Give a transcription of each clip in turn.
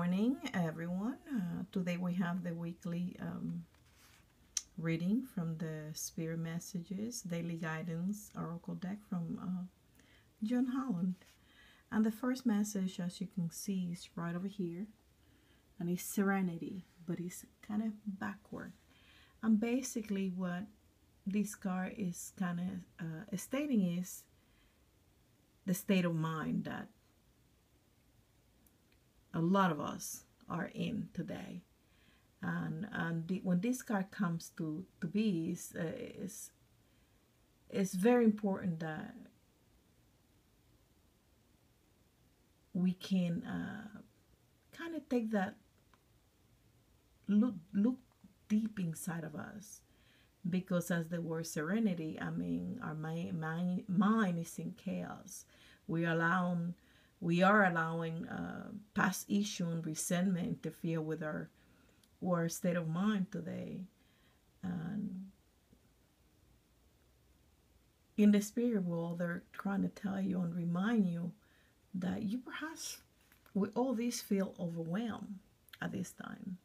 morning, everyone. Today we have the weekly reading from the Spirit Messages Daily Guidance Oracle deck from John Holland. And the first message, as you can see, is right over here, and it's Serenity, but it's kind of backward. And basically, what this card is kind of stating is the state of mind that a lot of us are in today. And when this card comes to be, it's very important that we can kind of take that look deep inside of us, because as the word serenity, I mean, our mind is in chaos. We are allowing past issue and resentment interfere with our state of mind today. And in the spirit world, they're trying to tell you and remind you that you perhaps with all this feel overwhelmed at this time.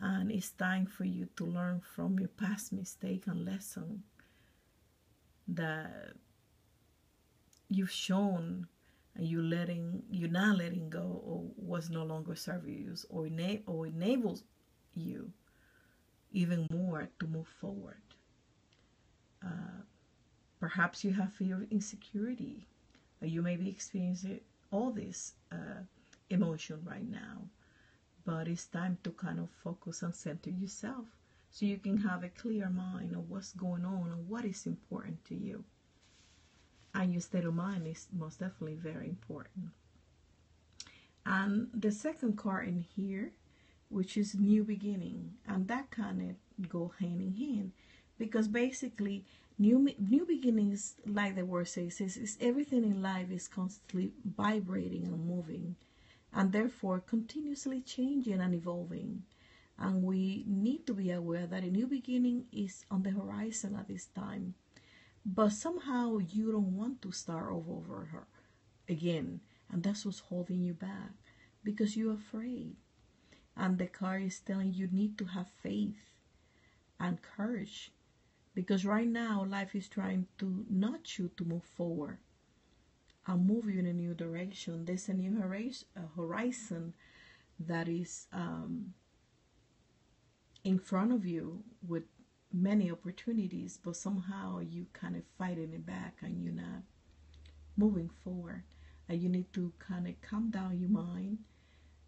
And it's time for you to learn from your past mistake and lesson that you've shown, and you're not letting go or what's no longer serving you or enables you even more to move forward. Perhaps you have fear of insecurity, or you may be experiencing all this emotion right now. But it's time to kind of focus and center yourself so you can have a clear mind of what's going on and what is important to you. And your state of mind is most definitely very important. And the second card in here, which is new beginning, and that kind of go hand in hand, because basically new beginnings, like the word says, is everything in life is constantly vibrating and moving, and therefore continuously changing and evolving. And we need to be aware that a new beginning is on the horizon at this time. But somehow you don't want to start over her again. And that's what's holding you back, because you're afraid. And the card is telling you need to have faith and courage. Because right now life is trying to nudge you to move forward and move you in a new direction. There's a new horizon that is in front of you with many opportunities, but somehow you kind of fighting it back and you're not moving forward. And you need to kind of calm down your mind,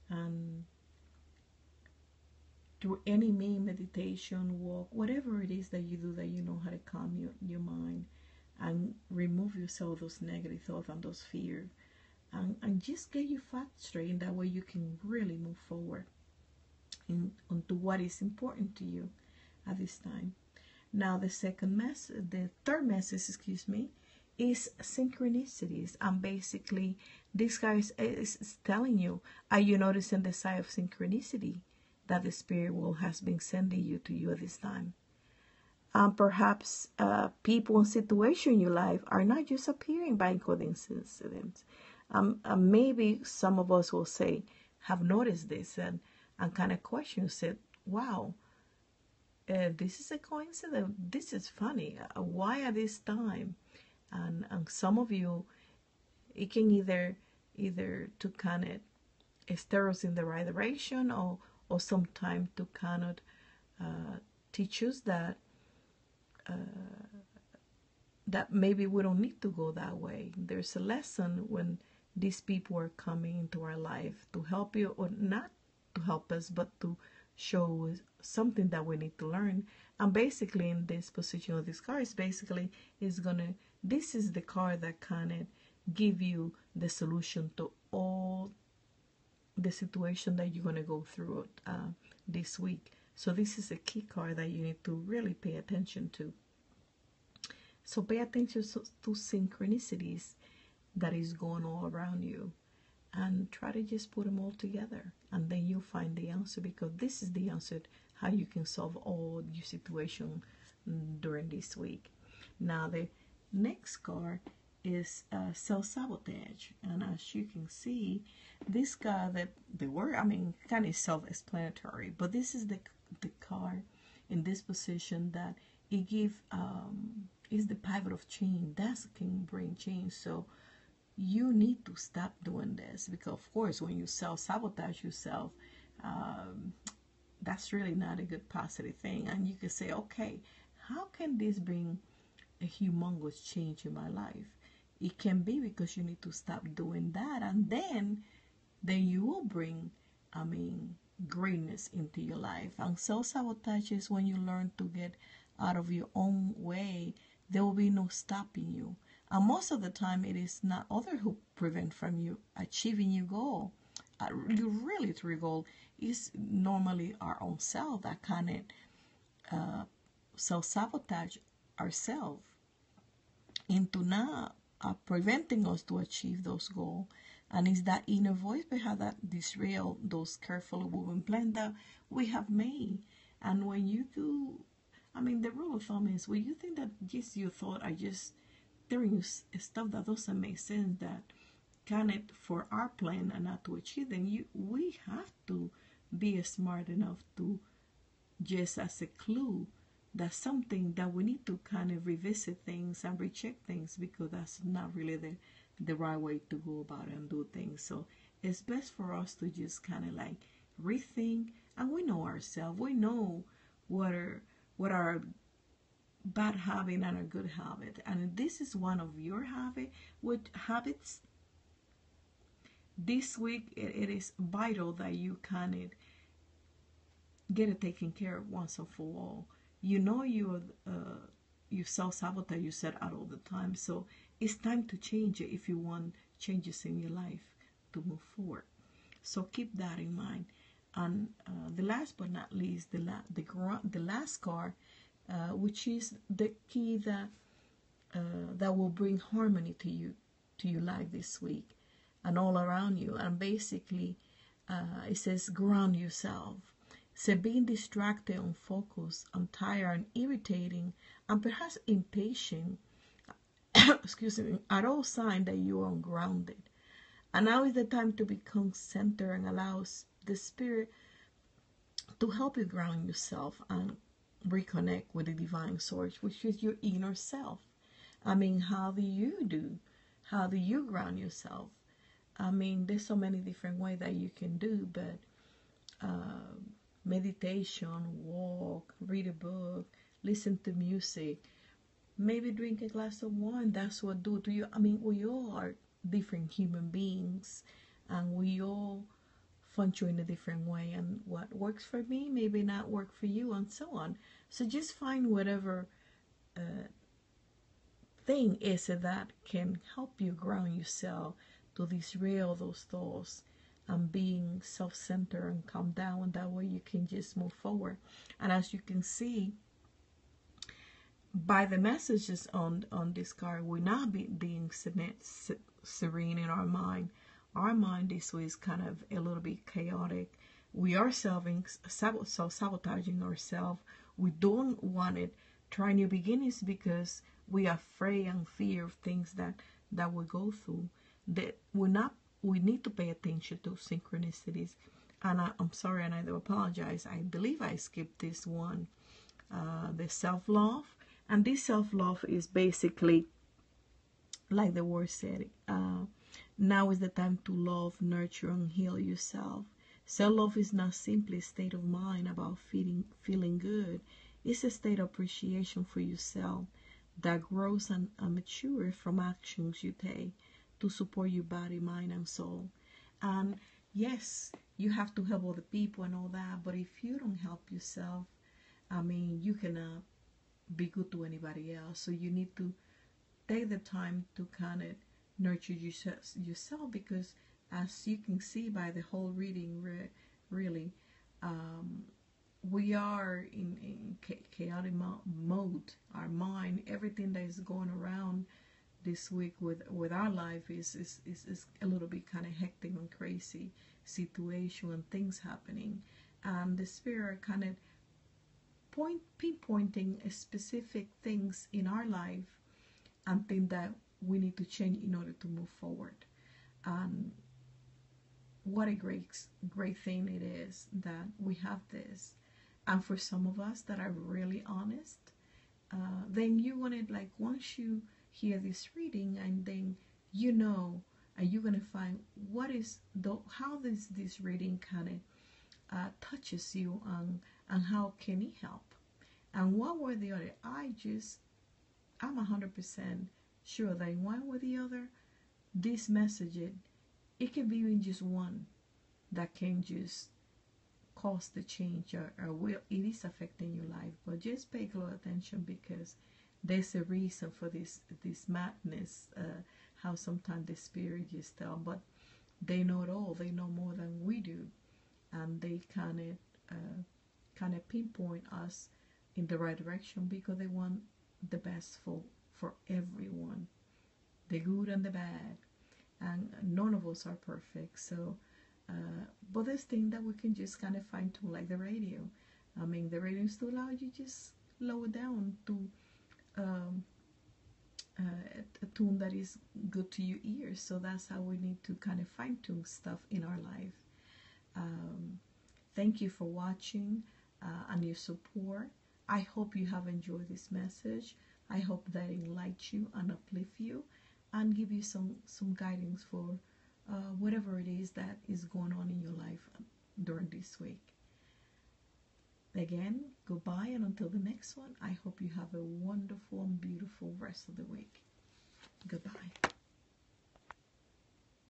and through any meditation, walk, whatever it is that you do that you know how to calm your mind and remove yourself those negative thoughts and those fears, and just get your facts straight, and that way you can really move forward onto what is important to you at this time. Now the third message, is synchronicities. And basically this guy is telling you, are you noticing the side of synchronicity that the spirit world has been sending you to you at this time? Perhaps people and situations in your life are not just appearing by coincidence. Maybe some of us will say, have noticed this and kind of question, said, wow, this is a coincidence. This is funny. Why at this time? And some of you, it can either to kind of steer us in the right direction, or sometimes to kind of teach us that that maybe we don't need to go that way. There's a lesson when these people are coming into our life to help you, or not to help us, but to show something that we need to learn. And basically in this position of this card, this is the card that kind of give you the solution to all the situation that you're going to go through this week. So this is a key card that you need to really pay attention to. So pay attention to synchronicities that is going all around you, and try to just put them all together, and then you'll find the answer, because this is the answer how you can solve all your situation during this week. Now the next card is self-sabotage, and as you can see, this card, the word, I mean, kind of self-explanatory, but this is the card in this position that it give is the pivot of change. That can bring change. So you need to stop doing this, because of course when you self-sabotage yourself, that's really not a good positive thing. And you can say, okay, how can this bring a humongous change in my life? It can be because you need to stop doing that, and then you will bring, I mean, greatness into your life. And self-sabotage is when you learn to get out of your own way. There will be no stopping you. And most of the time, it is not others who prevent from you achieving your goal. Your really true goal is normally our own self that kind of self-sabotage ourselves into not preventing us to achieve those goals. And it's that inner voice behind that disrail those carefully woven plans that we have made. And when you do, I mean, the rule of thumb is when you think that just your thought are just telling you stuff that doesn't make sense, that kind of for our plan and not to achieve, then we have to be smart enough to just as a clue that's something that we need to kind of revisit things and recheck things, because that's not really the right way to go about it and do things. So it's best for us to just kind of like rethink, and we know ourselves. We know what our bad habit and a good habit, and this is one of your habits. This week it is vital that you kind of get it taken care of once and for all. You know you self-sabotage yourself out all the time, so it's time to change it if you want changes in your life to move forward. So keep that in mind. And the last but not least, the last card, which is the key that will bring harmony to your life this week and all around you. And basically, it says ground yourself. So being distracted, unfocused, and tired, and irritating, and perhaps impatient, excuse me, are all signs that you are ungrounded. And now is the time to become centered and allow the Spirit to help you ground yourself and reconnect with the divine source, which is your inner self. I mean, how do you ground yourself? I mean, there's so many different ways that you can do, but meditation, walk, read a book, listen to music, maybe drink a glass of wine. That's what do to you. I mean, we all are different human beings, and we all function in a different way, and what works for me maybe not work for you, and so on. So just find whatever thing is that can help you ground yourself, to disrail those thoughts, and being self-centered and calm down, and that way you can just move forward. And as you can see by the messages on this card, we're not being serene in our mind. Our mind this way is kind of a little bit chaotic. We are self-sabotaging ourselves. We don't want it. Try new beginnings because we are afraid and fear of things that we go through. That we need to pay attention to synchronicities. And I'm sorry, and I do apologize. I believe I skipped this one, the self-love. And this self-love is basically, like the word said, now is the time to love, nurture, and heal yourself. Self-love is not simply a state of mind about feeling good. It's a state of appreciation for yourself that grows and matures from actions you take to support your body, mind, and soul. And yes, you have to help other people and all that, but if you don't help yourself, I mean, you cannot be good to anybody else. So you need to take the time to kind of nurture yourself, because as you can see by the whole reading, really, we are in chaotic mode. Our mind, everything that is going around this week with our life is a little bit kind of hectic and crazy situation and things happening, and the Spirit kind of pinpointing specific things in our life and things that we need to change in order to move forward. what a great thing it is that we have this. And for some of us that are really honest, then you're gonna, like, once you hear this reading, and then you know, and you're gonna find what is the how this reading kind of touches you, and how can it help, and one way or the other. I'm 100% sure that in one way or the other, this message, it can be even just one that can just cause the change, or will, it is affecting your life. But just pay close attention, because there's a reason for this madness. How sometimes the spirit just tell, but they know it all. They know more than we do, and they kind of pinpoint us in the right direction, because they want the best for everyone, the good and the bad, and none of us are perfect. So but there's things that we can just kind of fine tune, like the radio. I mean, the radio is too loud, you just lower down to um, a tune that is good to your ears. So that's how we need to kind of fine tune stuff in our life. Thank you for watching and your support. I hope you have enjoyed this message. I hope that it enlightens you and uplift you, and give you some guidance for whatever it is that is going on in your life during this week. Again, goodbye, and until the next one, I hope you have a wonderful and beautiful rest of the week. Goodbye.